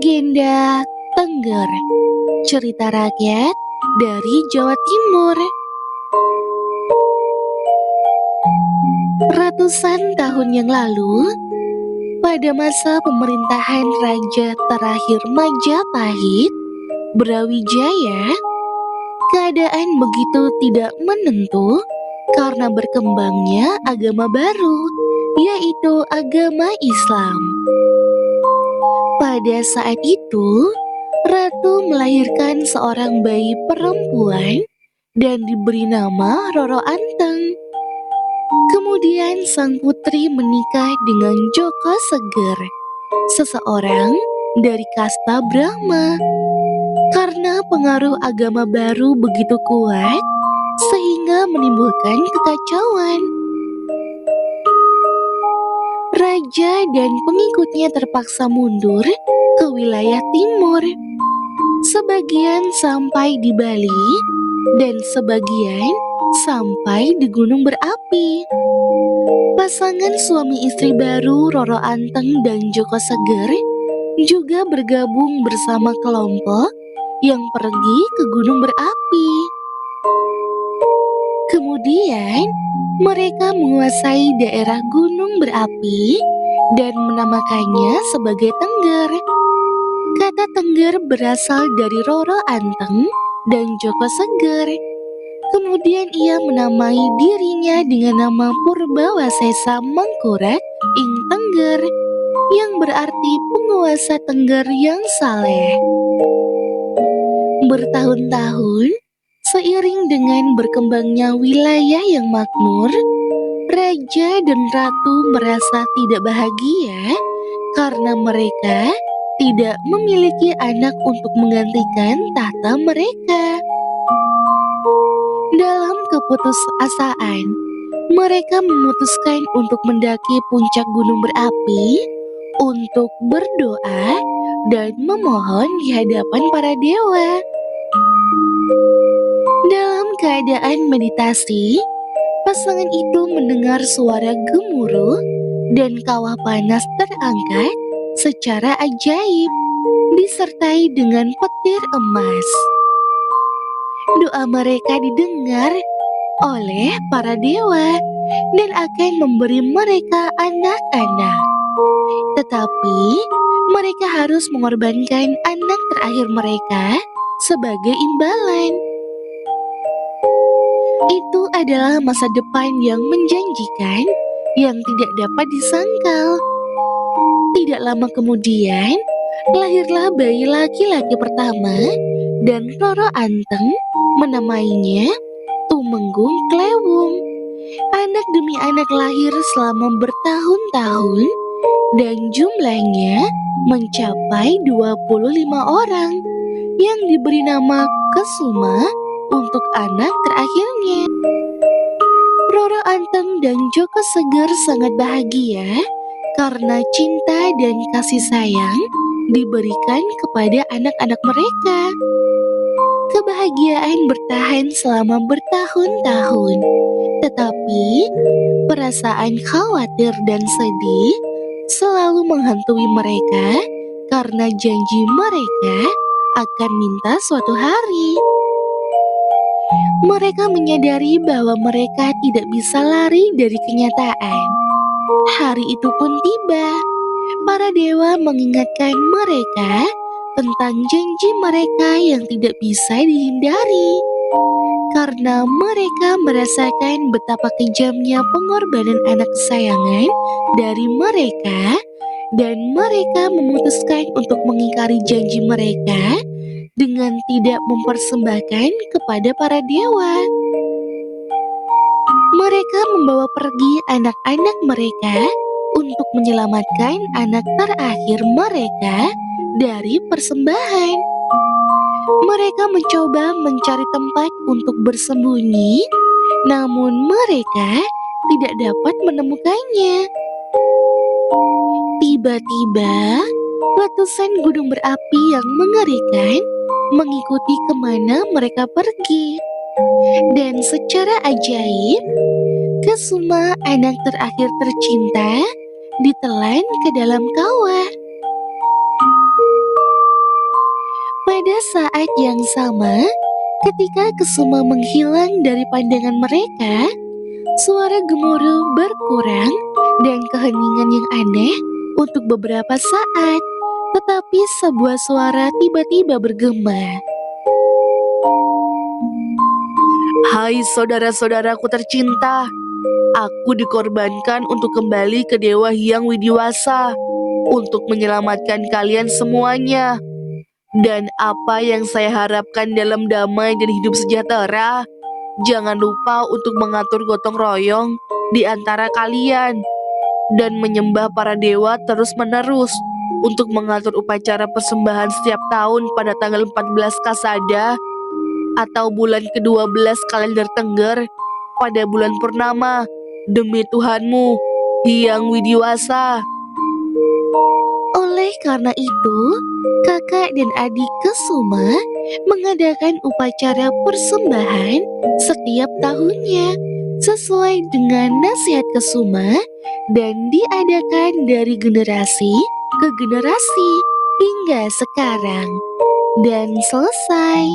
Legenda Tengger, cerita rakyat dari Jawa Timur. Ratusan tahun yang lalu, pada masa pemerintahan Raja terakhir Majapahit, Brawijaya, keadaan begitu tidak menentu karena berkembangnya agama baru, yaitu agama Islam. Pada saat itu, Ratu melahirkan seorang bayi perempuan dan diberi nama Roro Anteng. Kemudian sang putri menikah dengan Joko Seger, seseorang dari kasta Brahma. Karena pengaruh agama baru begitu kuat, sehingga menimbulkan kekacauan. Raja dan pengikutnya terpaksa mundur ke wilayah timur. Sebagian sampai di Bali dan sebagian sampai di Gunung Berapi. Pasangan suami istri baru Roro Anteng dan Joko Seger juga bergabung bersama kelompok yang pergi ke Gunung Berapi. Kemudian mereka menguasai daerah Gunung Berapi dan menamakannya sebagai Tengger. Kata Tengger berasal dari Roro Anteng dan Joko Seger. Kemudian ia menamai dirinya dengan nama Purbawasesa Mangkurat ing Tengger, yang berarti penguasa Tengger yang saleh. Bertahun-tahun, seiring dengan berkembangnya wilayah yang makmur, raja dan ratu merasa tidak bahagia karena mereka tidak memiliki anak untuk menggantikan tahta mereka. Dalam keputusasaan, mereka memutuskan untuk mendaki puncak Gunung Berapi untuk berdoa dan memohon di hadapan para dewa. Dalam keadaan meditasi, pasangan itu mendengar suara gemuruh dan kawah panas terangkat secara ajaib, disertai dengan petir emas. Doa mereka didengar oleh para dewa dan akan memberi mereka anak-anak. Tetapi mereka harus mengorbankan anak terakhir mereka sebagai imbalan. Itu adalah masa depan yang menjanjikan yang tidak dapat disangkal. Tidak lama kemudian, lahirlah bayi laki-laki pertama dan Roro Anteng menamainya Tumenggung Klewung. Anak demi anak lahir selama bertahun-tahun dan jumlahnya mencapai 25 orang yang diberi nama Kesuma untuk anak terakhirnya. Roro Anteng dan Joko Seger sangat bahagia karena cinta dan kasih sayang diberikan kepada anak-anak mereka. Kebahagiaan bertahan selama bertahun-tahun, tetapi perasaan khawatir dan sedih selalu menghantui mereka karena janji mereka akan minta suatu hari. Mereka menyadari bahwa mereka tidak bisa lari dari kenyataan. Hari itu pun tiba. Para dewa mengingatkan mereka tentang janji mereka yang tidak bisa dihindari. Karena mereka merasakan betapa kejamnya pengorbanan anak kesayangan dari mereka, dan mereka memutuskan untuk mengingkari janji mereka dengan tidak mempersembahkan kepada para dewa. Mereka membawa pergi anak-anak mereka untuk menyelamatkan anak terakhir mereka dari persembahan. Mereka mencoba mencari tempat untuk bersembunyi, namun mereka tidak dapat menemukannya. Tiba-tiba, letusan gunung berapi yang mengerikan mengikuti kemana mereka pergi. Dan secara ajaib, Kesuma, anak terakhir tercinta, ditelan ke dalam kawah. Pada saat yang sama, ketika Kesuma menghilang dari pandangan mereka, suara gemuruh berkurang dan keheningan yang aneh untuk beberapa saat. Tetapi sebuah suara tiba-tiba bergema. Hai saudara-saudaraku tercinta, aku dikorbankan untuk kembali ke Dewa Hyang Widiwasa untuk menyelamatkan kalian semuanya. Dan apa yang saya harapkan dalam damai dan hidup sejahtera, jangan lupa untuk mengatur gotong royong di antara kalian dan menyembah para dewa terus-menerus untuk mengatur upacara persembahan setiap tahun pada tanggal 14 Kasada atau bulan ke-12 kalender Tengger pada bulan purnama demi Tuhanmu, Hyang Widiwasa. Oleh karena itu, kakak dan adik Kesuma mengadakan upacara persembahan setiap tahunnya sesuai dengan nasihat Kesuma dan diadakan dari generasi ke generasi hingga sekarang. Dan selesai.